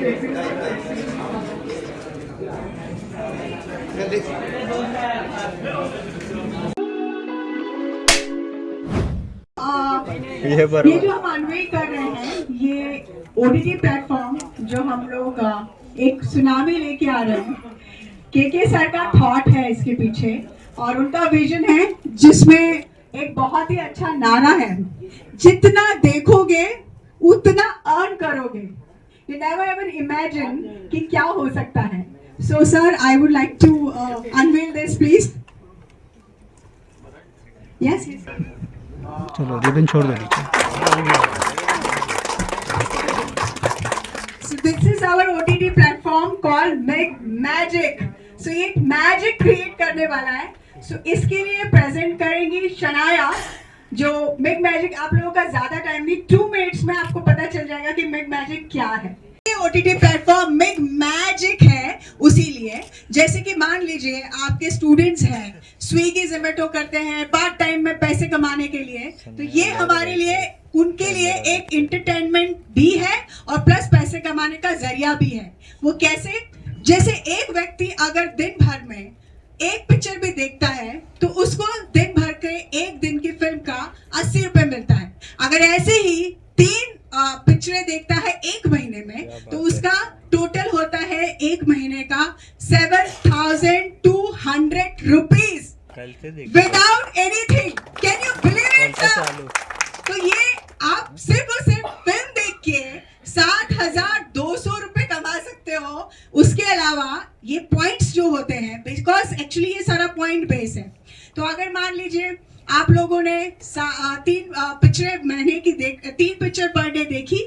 ये जो हम अनवील कर रहे हैं, ये ओटीटी प्लेटफॉर्म जो हम लोग एक सुनामी लेके आ रहे हैं, के सर का थॉट है इसके पीछे और उनका विजन है, जिसमें एक बहुत ही अच्छा नारा है, जितना देखोगे उतना अर्न करोगे। You never ever imagine कि क्या हो सकता है। So sir, I would like to unveil this, please. Yes, yes. चलो रिबन छोड़ दो नीचे। So this is our OTT platform called Meg Magic. So ये मैजिक क्रिएट करने वाला है। So इसके लिए प्रेजेंट करेंगी शनाया, जो मेग मैजिक। आप लोगों का ज्यादा टाइम नहीं, 2 मिनट्स में आपको पता चल जाएगा कि मेग मैजिक क्या है। ये ओटीटी प्लेटफॉर्म मेग मैजिक है, उसी लिए जैसे कि मान लीजिए आपके स्टूडेंट्स हैं, स्विगी जोमेटो करते हैं पार्ट टाइम में पैसे कमाने के लिए, तो ये हमारे लिए उनके लिए एक इंटरटेनमेंट भी है और प्लस पैसे कमाने का जरिया भी है। वो कैसे? जैसे एक व्यक्ति अगर दिन भर में एक पिक्चर भी देखता है तो उसको दिन भर के एक दिन की फिल्म का 80 रुपए मिलता है। अगर ऐसे ही 3 पिक्चरें देखता है एक महीने में, तो उसका टोटल होता है एक महीने का 7,200 rupees without anything. Can you believe it sir? तो ये आप सिर्फ और सिर्फ फिल्म देख के 7,200 रुपए कमा सकते हो। उसके अलावा ये पॉइंट्स जो होते हैं, बिकॉज एक्चुअली ये सारा पॉइंट बेस है, तो अगर मान लीजिए आप लोगों ने 3 पिक्चर पर डे देखी,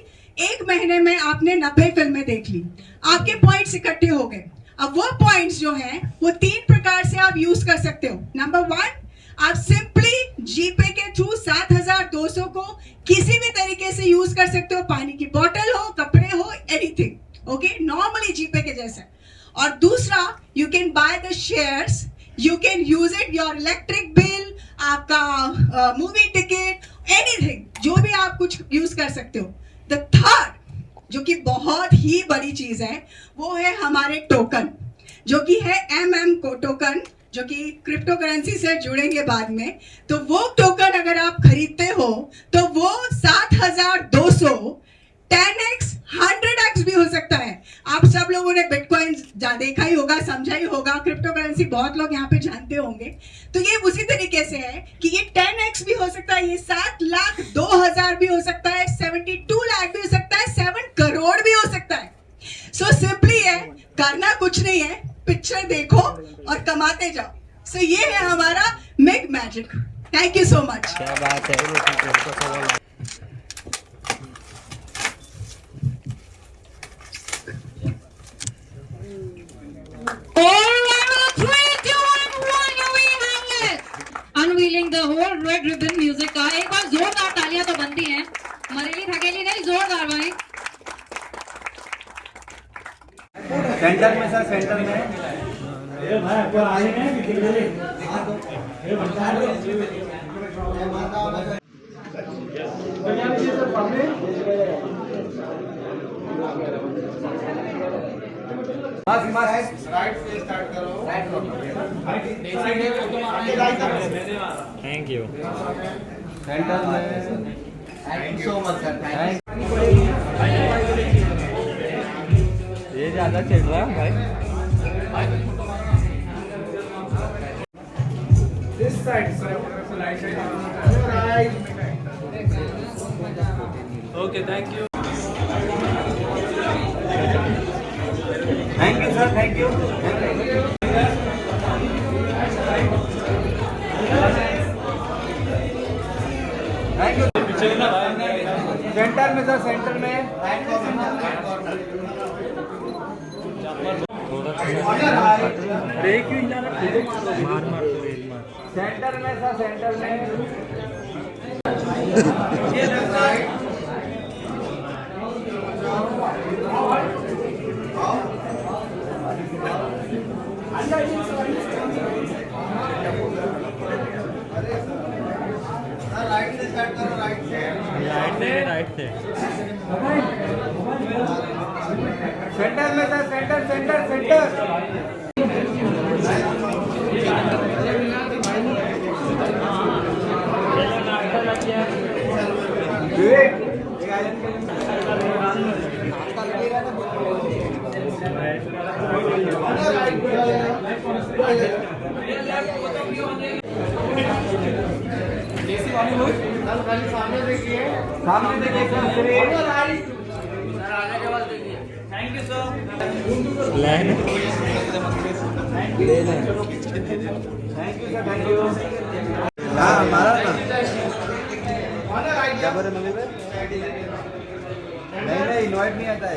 एक महीने में आपने 90 फिल्में देख ली, आपके पॉइंट्स इकट्ठे हो गए। अब वो पॉइंट्स जो हैं वो 3 प्रकार से आप यूज कर सकते हो। नंबर 1, आप सिंपली जीपे के थ्रू 7,200 को किसी भी तरीके से यूज कर सकते हो, पानी की बोतल हो, कपड़े हो, एनीथिंग, ओके, नॉर्मली जीपे के जैसा। और दूसरा, you can by the shares, you can use it your electric bill, आपका मूवी टिकट, एनीथिंग, जो भी आप कुछ यूज कर सकते हो। द थर्ड, जो कि बहुत ही बड़ी चीज है, वो है हमारे टोकन, जो कि है को टोकन, जो कि क्रिप्टो करेंसी से जुड़ेंगे बाद में। तो वो टोकन अगर आप खरीदते हो तो वो 7,200 10x 100x भी हो सकता है। आप सब लोगों ने बिटकॉइन देखा ही होगा, समझा ही होगा, क्रिप्टो करेंसी बहुत लोग यहाँ पे जानते होंगे। तो ये उसी तरीके से है कि ये 10x भी हो सकता है, ये 7,02,000 भी हो सकता है, 72 लाख भी हो सकता है, 7 करोड़ भी हो सकता है। सो सिंपली है, करना कुछ नहीं है, पिक्चर देखो और कमाते जाओ। सो ये है हमारा Meg magic. Thank you so much. क्या बात है। Unveiling the whole red ribbon music का एक बार जोरदार तालियां तो बनती हैं, मरेली थकेली नहीं, जोरदार भाई। सेंटर में सर, सेंटर में। राइट से स्टार्ट करो। Thank you. सेंटर में। Thank you so much sir. ये ज्यादा चल रहा है भाई। This side, sir. Right side. Right. Okay, thank you. Thank you, sir. Thank you. Thank you. Centre में सर, सेंटर में। ब्रेक क्यों जा रहा है? मार मार सेंटर में सर, सेंटर में। ये लेफ्ट साइड। राइट से स्टार्ट करो, राइट से। राइट से। सेंटर सेंटर सेंटर विवेक सामने देखिए thank you sir thank you हाँ हमारा क्या बोले मम्मी पे नहीं इन्वाइट नहीं आता है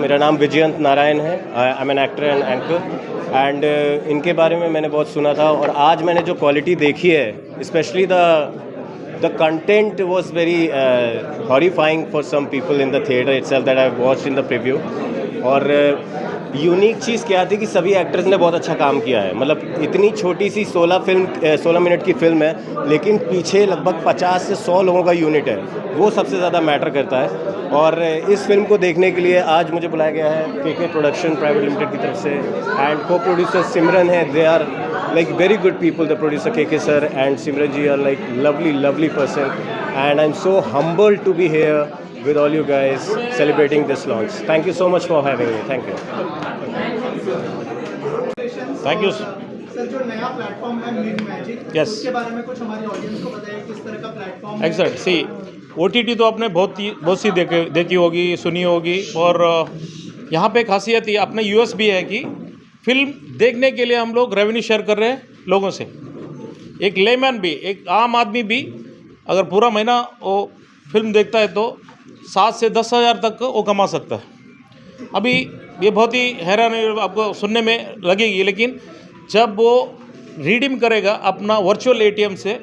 मेरा नाम विजयंत नारायण है। I am an actor and anchor and इनके बारे में मैंने बहुत सुना था और आज मैंने जो क्वालिटी देखी है specially the content was very horrifying for some people in the theatre itself that I watched in the preview. और यूनिक चीज़ क्या थी कि सभी एक्टर्स ने बहुत अच्छा काम किया है। मतलब इतनी छोटी सी 16 मिनट की फिल्म है लेकिन पीछे लगभग 50 से 100 लोगों का यूनिट है, वो सबसे ज़्यादा मैटर करता है। और इस फिल्म को देखने के लिए आज मुझे बुलाया गया है केके प्रोडक्शन प्राइवेट लिमिटेड की तरफ से एंड को प्रोड्यूसर सिमरन है। They are like very good people. The producer KK sir and Simran ji are like lovely person and I am so humbled to be here with all you guys celebrating this launch. Thank you so much for having me. Thank you. Thank you. Sir जो नया platform है mid magic, Yes. उसके बारे में कुछ हमारी audience को बताइए किस तरह का प्लेटफॉर्म है? एग्जैक्ट सी OTT तो आपने बहुत सी देखी होगी, सुनी होगी। और यहाँ पे खासियत ये अपना US भी है कि फिल्म देखने के लिए हम लोग रेवेन्यू शेयर कर रहे हैं लोगों से। एक लेमैन भी, एक आम आदमी भी अगर पूरा महीना वो फिल्म देखता है तो 7 से 10 हज़ार तक वो कमा सकता है। अभी ये बहुत ही हैरान आपको सुनने में लगेगी, लेकिन जब वो रिडीम करेगा अपना वर्चुअल ATM से,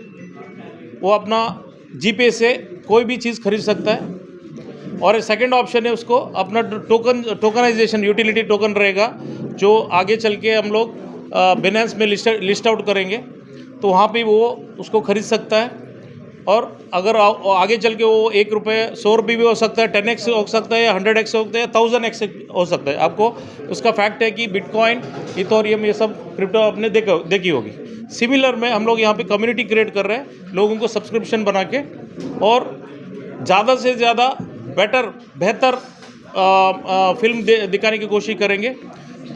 वो अपना GPay से कोई भी चीज़ खरीद सकता है। और सेकंड ऑप्शन है उसको अपना टोकनाइजेशन यूटिलिटी टोकन रहेगा जो आगे चल के हम लोग बिनेंस में लिस्ट आउट करेंगे, तो वहाँ पे वो उसको खरीद सकता है। और अगर आगे चल के वो 1 रुपये 100 रुपये भी हो सकता है, 10x हो सकता है, 100x हो सकता है, 1000x हो सकता है। आपको उसका फैक्ट है कि बिटकॉइन, इथोरियम, ये सब क्रिप्टो आपने देखी होगी। सिमिलर में हम लोग यहाँ पे कम्युनिटी क्रिएट कर रहे हैं, लोगों को सब्सक्रिप्शन बना के और ज़्यादा से ज़्यादा बेहतर फिल्म दिखाने की कोशिश करेंगे।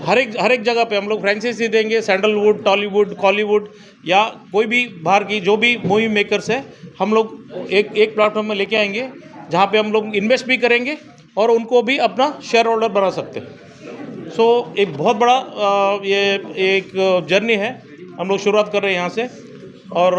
हर एक जगह पे हम लोग फ्रेंचाइजी देंगे। सैंडलवुड, टॉलीवुड, कॉलीवुड या कोई भी बाहर की जो भी मूवी मेकर्स है, हम लोग एक प्लेटफॉर्म में लेके आएंगे जहाँ पे हम लोग इन्वेस्ट भी करेंगे और उनको भी अपना शेयर होल्डर बना सकते हैं। सो एक बहुत बड़ा ये एक जर्नी है, हम लोग शुरुआत कर रहे हैं यहाँ से। और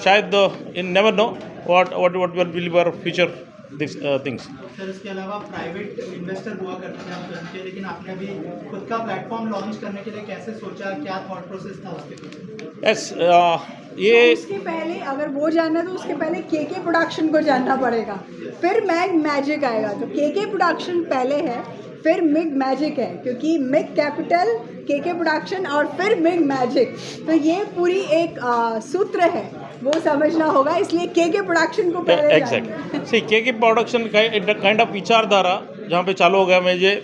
शायद in never know what will be our future things. Sir इसके अलावा प्राइवेट इन्वेस्टर हुआ करते हैं आप फिल्म के, लेकिन आपने अभी खुद का प्लेटफॉर्म लॉन्च करने के लिए कैसे सोचा, क्या थॉट प्रोसेस था उसके पीछे? यस, ये उसके पहले अगर वो जानना तो उसके पहले केके प्रोडक्शन को जानना पड़ेगा, फिर मैग मैजिक आएगा। तो केके प्रोडक्शन पहले है, फिर मिग मैजिक है, क्योंकि मिग कैपिटल, केके प्रोडक्शन और फिर मिग मैजिक। तो ये पूरी एक सूत्र है, वो समझना होगा, इसलिए केके प्रोडक्शन को पहले एग्जैक्ट सी केके प्रोडक्शन काइंड ऑफ विचारधारा जहाँ पे चालू हो गया मुझे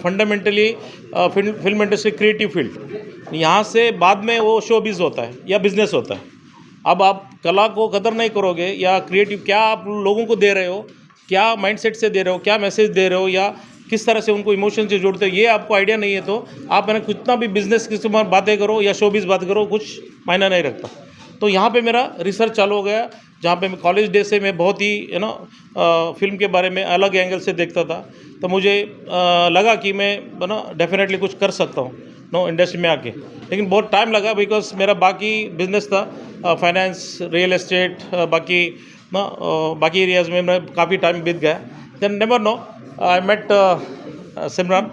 fundamentally film industry creative field, यहाँ से बाद में वो शोबिज होता है या बिजनेस होता है। अब आप कला को कदर नहीं करोगे या क्रिएटिव क्या आप लोगों को दे रहे हो, क्या माइंडसेट से दे रहे हो, क्या मैसेज दे रहे हो या किस तरह से उनको इमोशन से जोड़ते हो, ये आपको आइडिया नहीं है तो आप मैंने कितना भी बिजनेस की बातें करो या शोबिज बात करो, कुछ मायना नहीं रखता। तो यहाँ पे मेरा रिसर्च चालू हो गया, जहाँ पे मैं कॉलेज डे से मैं बहुत ही फिल्म के बारे में अलग एंगल से देखता था। तो मुझे लगा कि मैं डेफिनेटली कुछ कर सकता हूँ इंडस्ट्री में आके, लेकिन बहुत टाइम लगा बिकॉज मेरा बाकी बिजनेस था, फाइनेंस, रियल एस्टेट, बाकी एरियाज़ में मैं काफ़ी टाइम बीत गया। Then never know I met Simran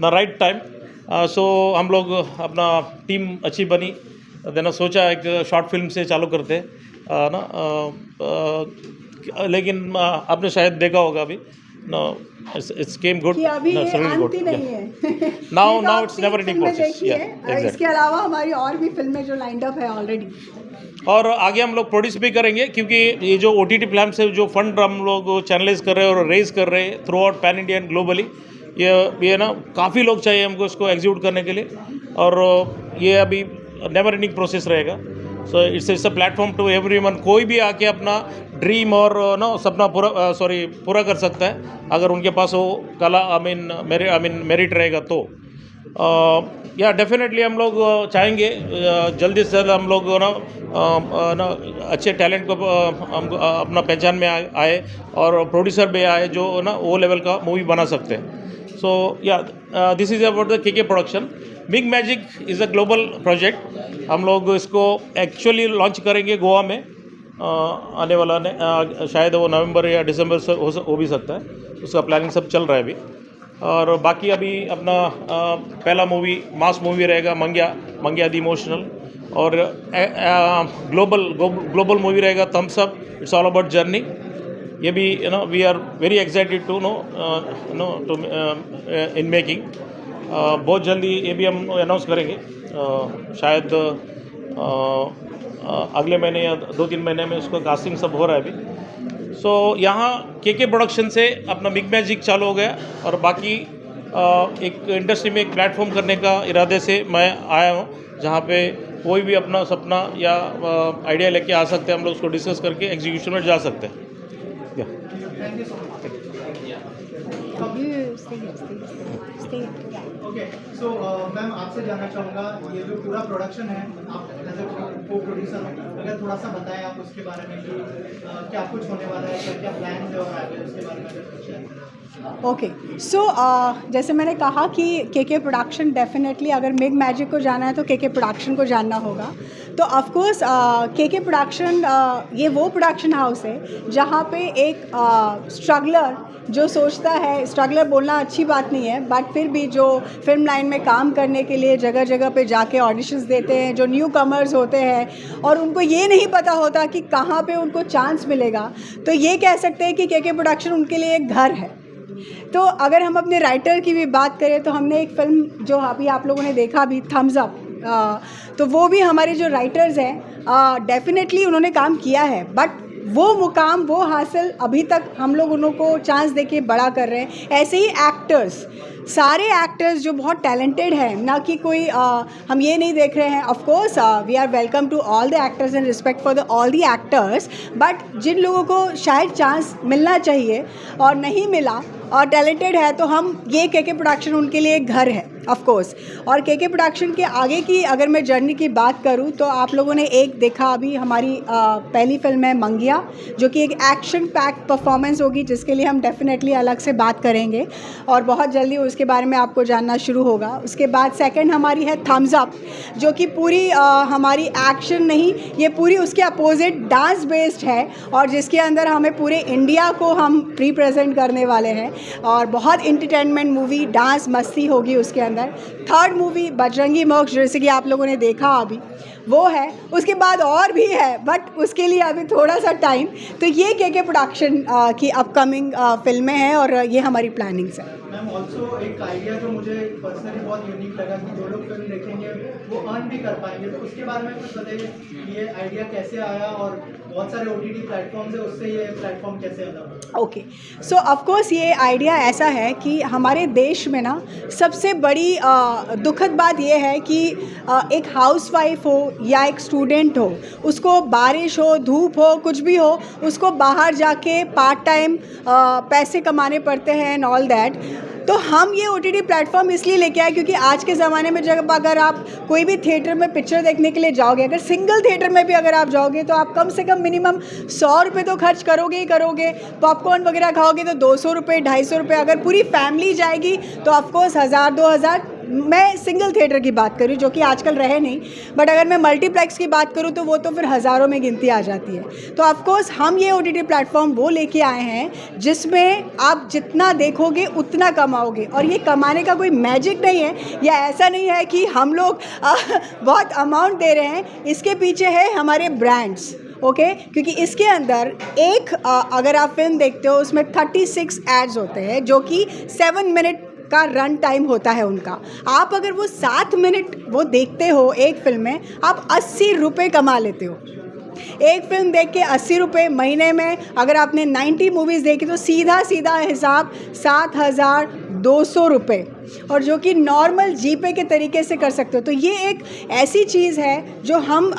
the right time. So हम लोग अपना टीम अच्छी बनी देना सोचा एक शॉर्ट फिल्म से चालू करते ना लेकिन आपने शायद देखा होगा अभी नो इट्स केम गुड कि अभी ये अंत ही नहीं है। नाउ ये तो आप इट्स 3 नेवर एंडिंग फिल्में प्रोसेस देखी है। इसके अलावा हमारी और भी फिल्में जो लाइंड अप है ऑलरेडी। और आगे हम लोग प्रोड्यूस भी करेंगे क्योंकि ये जो OTT प्लेटफॉर्म से जो फंड हम लोग चैनलाइज कर रहे हैं और रेज कर रहे हैं through out pan India and globally, ये ना काफ़ी लोग चाहिए हमको इसको एग्जीक्यूट करने के लिए, और ये अभी नेवर एंडिंग प्रोसेस रहेगा। So it's a platform to everyone, कोई भी आके अपना ड्रीम और ना सपना पूरा कर सकता है अगर उनके पास वो कला मेरिट रहेगा तो। या डेफिनेटली हम लोग चाहेंगे जल्दी से जल्द हम लोग ना अच्छे टैलेंट को हम अपना पहचान में आए और प्रोड्यूसर भी आए जो ना वो लेवल का मूवी बना सकते हैं। सो या this is about the KK production. Big magic is a global project. हम लोग इसको एक्चुअली लॉन्च करेंगे गोवा में आने वाला शायद वो नवंबर या दिसंबर से हो भी सकता है, उसका प्लानिंग सब चल रहा है अभी। और बाकी अभी अपना पहला मूवी मास मूवी रहेगा मंग्या द इमोशनल, और ग्लोबल मूवी रहेगा thumbs up, it's all about journey. ये भी we are very excited to to in making. बहुत जल्दी ये भी हम अनाउंस करेंगे, शायद अगले महीने या 2-3 महीने में उसका कास्टिंग सब हो रहा है अभी। सो यहाँ KK प्रोडक्शन से अपना बिग मैजिक चालू हो गया, और बाकी एक इंडस्ट्री में एक प्लेटफॉर्म करने का इरादे से मैं आया हूँ जहाँ पे कोई भी अपना सपना या आइडिया लेके आ सकते हैं, हम लोग उसको डिस्कस करके एग्जीक्यूशन में जा सकते हैं। ओके, सो मैम आपसे जानना चाहूँगा ये जो पूरा प्रोडक्शन है, आप एज ए को प्रोड्यूसर अगर थोड़ा सा बताएं आप उसके बारे में कि क्या कुछ होने वाला है, क्या क्या प्लान है और आगे उसके बारे में कुछ है। ओके, सो जैसे मैंने कहा कि KK प्रोडक्शन डेफिनेटली अगर बिग मैजिक को जाना है तो KK प्रोडक्शन को जानना होगा। तो ऑफ कोर्स KK प्रोडक्शन ये वो प्रोडक्शन हाउस है जहाँ पे एक स्ट्रगलर जो सोचता है, स्ट्रगलर बोलना अच्छी बात नहीं है बट फिर भी जो फिल्म लाइन में काम करने के लिए जगह जगह पे जाके ऑडिशंस देते हैं, जो न्यू कमर्स होते हैं और उनको ये नहीं पता होता कि कहाँ पे उनको चांस मिलेगा, तो ये कह सकते हैं कि KK प्रोडक्शन उनके लिए एक घर है। तो अगर हम अपने राइटर की भी बात करें तो हमने एक फ़िल्म जो अभी आप लोगों ने देखा अभी थम्स अप, तो वो भी हमारे जो राइटर्स हैं डेफिनेटली उन्होंने काम किया है, बट वो मुकाम वो हासिल अभी तक हम लोग उनको चांस देके बड़ा कर रहे हैं। ऐसे ही एक्टर्स, सारे एक्टर्स जो बहुत टैलेंटेड हैं, ना कि कोई हम ये नहीं देख रहे हैं। Of course we are welcome to all the actors and respect for the all the actors, but जिन लोगों को शायद चांस मिलना चाहिए और नहीं मिला और टैलेंटेड है, तो हम ये KK प्रोडक्शन उनके लिए एक घर है ऑफ कोर्स। और KK प्रोडक्शन के आगे की अगर मैं जर्नी की बात करूं तो आप लोगों ने एक देखा अभी हमारी पहली फिल्म है मंगिया, जो कि एक एक्शन पैक परफॉर्मेंस होगी जिसके लिए हम डेफिनेटली अलग से बात करेंगे और बहुत जल्दी उसके बारे में आपको जानना शुरू होगा। उसके बाद सेकंड हमारी है थम्स अप, जो कि पूरी हमारी एक्शन नहीं, ये पूरी उसके अपोजिट डांस बेस्ड है और जिसके अंदर हमें पूरे इंडिया को हम रिप्रेजेंट करने वाले हैं और बहुत इंटरटेनमेंट मूवी, डांस मस्ती होगी उसके अंदर। थर्ड मूवी बजरंगी मोक्ष, जैसे कि आप लोगों ने देखा अभी, वो है। उसके बाद और भी है बट उसके लिए अभी थोड़ा सा टाइम। तो ये KK प्रोडक्शन की अपकमिंग फिल्में हैं और ये हमारी प्लानिंग्स है। मैम ऑल्सो एक आइडिया जो मुझे पर्सनली बहुत यूनिक लगा कि जो लोग फिल्म देखेंगे वो अर्न भी कर पाएंगे, तो उसके बारे में कुछ बताइए कि ये आइडिया कैसे आया और बहुत सारे OTT प्लेटफॉर्म्स है, उससे ये प्लेटफॉर्म कैसे अलग। ओके, सो ऑफ कोर्स ये आइडिया ऐसा है कि हमारे देश में ना सबसे बड़ी दुखद बात ये है कि एक हाउसवाइफ हो या एक स्टूडेंट हो, उसको बारिश हो, धूप हो, कुछ भी हो, उसको बाहर जाके पार्ट टाइम पैसे कमाने पड़ते हैं एंड ऑल दैट। तो हम ये OTT प्लेटफॉर्म इसलिए लेके आए क्योंकि आज के ज़माने में जब अगर आप कोई भी थिएटर में पिक्चर देखने के लिए जाओगे, अगर सिंगल थिएटर में भी अगर आप जाओगे तो आप कम से कम मिनिमम 100 रुपये तो खर्च करोगे ही करोगे। पॉपकॉर्न वगैरह खाओगे तो 200 रुपये, 250 रुपये। अगर पूरी फैमिली जाएगी तो ऑफकोर्स 1000-2000 मैं सिंगल थिएटर की बात करूँ जो कि आजकल रहे नहीं, बट अगर मैं मल्टीप्लेक्स की बात करूँ तो वो तो फिर हज़ारों में गिनती आ जाती है। तो ऑफ कोर्स हम ये OTT प्लेटफॉर्म वो लेके आए हैं जिसमें आप जितना देखोगे उतना कमाओगे, और ये कमाने का कोई मैजिक नहीं है, या ऐसा नहीं है कि हम लोग बहुत अमाउंट दे रहे हैं। इसके पीछे है हमारे ब्रांड्स, ओके क्योंकि इसके अंदर एक अगर आप फिल्म देखते हो उसमें 36 एड्स होते हैं जो कि 7 मिनट का रन टाइम होता है उनका। आप अगर वो 7 मिनट वो देखते हो एक फिल्म में, आप 80 रुपये कमा लेते हो। एक फिल्म देख के 80 रुपये, महीने में अगर आपने 90 मूवीज़ देखी तो सीधा सीधा हिसाब 7,200 रुपये, और जो कि नॉर्मल जीपे के तरीके से कर सकते हो। तो ये एक ऐसी चीज़ है जो हम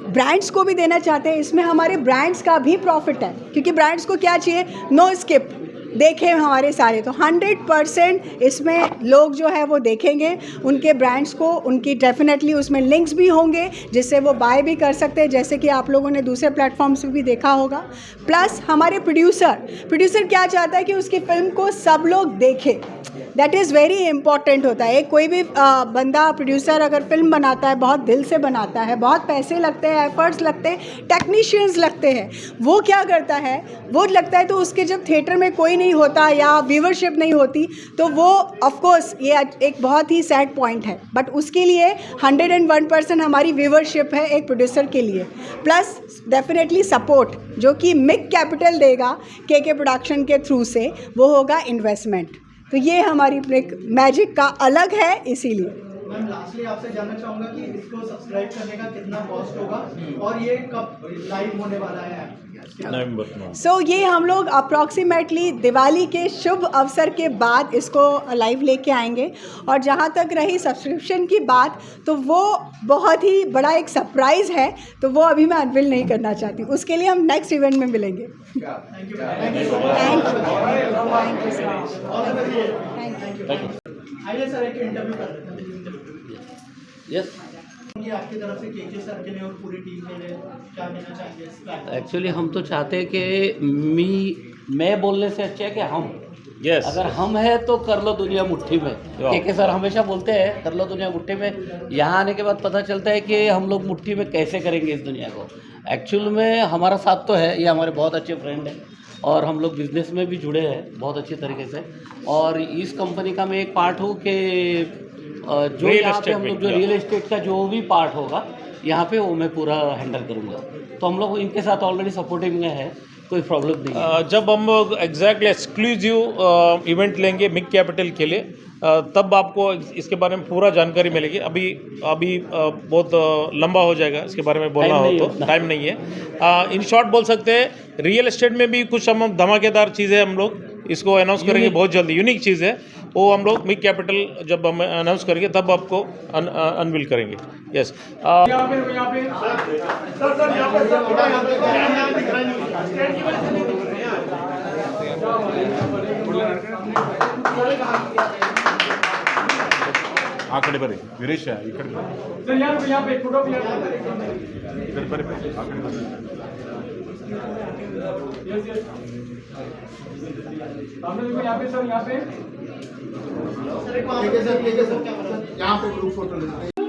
ब्रांड्स को भी देना चाहते हैं। इसमें हमारे ब्रांड्स का भी प्रॉफिट है, क्योंकि ब्रांड्स को क्या चाहिए, नो स्किप देखें हमारे सारे। तो 100% इसमें लोग जो है वो देखेंगे उनके ब्रांड्स को, उनकी डेफिनेटली उसमें लिंक्स भी होंगे जिससे वो बाय भी कर सकते हैं, जैसे कि आप लोगों ने दूसरे प्लेटफॉर्म्स पे भी देखा होगा। प्लस हमारे प्रोड्यूसर क्या चाहता है कि उसकी फ़िल्म को सब लोग देखें, दैट इज़ वेरी इंपॉर्टेंट होता है। कोई भी बंदा प्रोड्यूसर अगर फिल्म बनाता है, बहुत दिल से बनाता है, बहुत पैसे लगते हैं, एफर्ट्स लगते हैं, टेक्नीशियंस लगते हैं, वो क्या करता है, वो लगता है तो उसके जब थिएटर में कोई नहीं होता या व्यूवरशिप नहीं होती तो वो ऑफ कोर्स ये एक बहुत ही सैड पॉइंट है। बट उसके लिए 101% हमारी व्यूवरशिप है एक प्रोड्यूसर के लिए, प्लस डेफिनेटली सपोर्ट जो कि मिक कैपिटल देगा के प्रोडक्शन के थ्रू से, वो होगा इन्वेस्टमेंट। तो ये हमारी मैजिक का अलग है, इसीलिए। मैम लास्टली आपसे जानना चाहूँगा कि इसको सब्सक्राइब करने का कितना कॉस्ट होगा और ये कब लाइव होने वाला है? सो ये हम लोग अप्रॉक्सीमेटली दिवाली के शुभ अवसर के बाद इसको लाइव लेके आएंगे। और जहाँ तक रही सब्सक्रिप्शन की बात, तो वो बहुत ही बड़ा एक सरप्राइज़ है, तो वो अभी मैं अनवील नहीं करना चाहती, उसके लिए हम नेक्स्ट इवेंट में मिलेंगे। आइए सर एक इंटरव्यू कर लेते हैं। यस, ये आपकी तरफ से केके सर के लिए और पूरी टीम के लिए क्या कहना चाहेंगे इस प्लेटफॉर्म? एक्चुअली हम तो चाहते हैं कि मैं बोलने से अच्छा है कि हम यस अगर हम है तो कर लो दुनिया मुट्ठी में। केके सर हमेशा बोलते हैं कर लो दुनिया मुट्ठी में। यहाँ आने के बाद पता चलता है कि हम लोग मुट्ठी में कैसे करेंगे इस दुनिया को। एक्चुअल में हमारा साथ तो है, ये हमारे बहुत अच्छे फ्रेंड हैं और हम लोग बिजनेस में भी जुड़े हैं बहुत अच्छी तरीके से। और इस कंपनी का मैं एक पार्ट हूँ कि जो यहाँ पे हम लोग जो रियल एस्टेट का जो भी पार्ट होगा यहाँ पे वो मैं पूरा हैंडल करूँगा। तो हम लोग इनके साथ ऑलरेडी सपोर्टिंग में है, कोई प्रॉब्लम नहीं है। जब हम एग्जैक्टली एक्सक्लूसिव इवेंट लेंगे मिक कैपिटल के लिए, तब आपको इसके बारे में पूरा जानकारी मिलेगी। अभी बहुत लंबा हो जाएगा इसके बारे में बोलना हो तो, टाइम नहीं है। इन शॉर्ट बोल सकते हैं रियल एस्टेट में भी कुछ हम धमाकेदार चीज़ें हम लोग इसको अनाउंस करेंगे बहुत जल्दी। यूनिक चीज़ है वो, हम लोग मिक कैपिटल जब हम अनाउंस करेंगे तब आपको अनवील करेंगे। यस आकडे बरे वीरेश इकडे बरे सर यहाँ पे ग्रुप फोटो लेना है।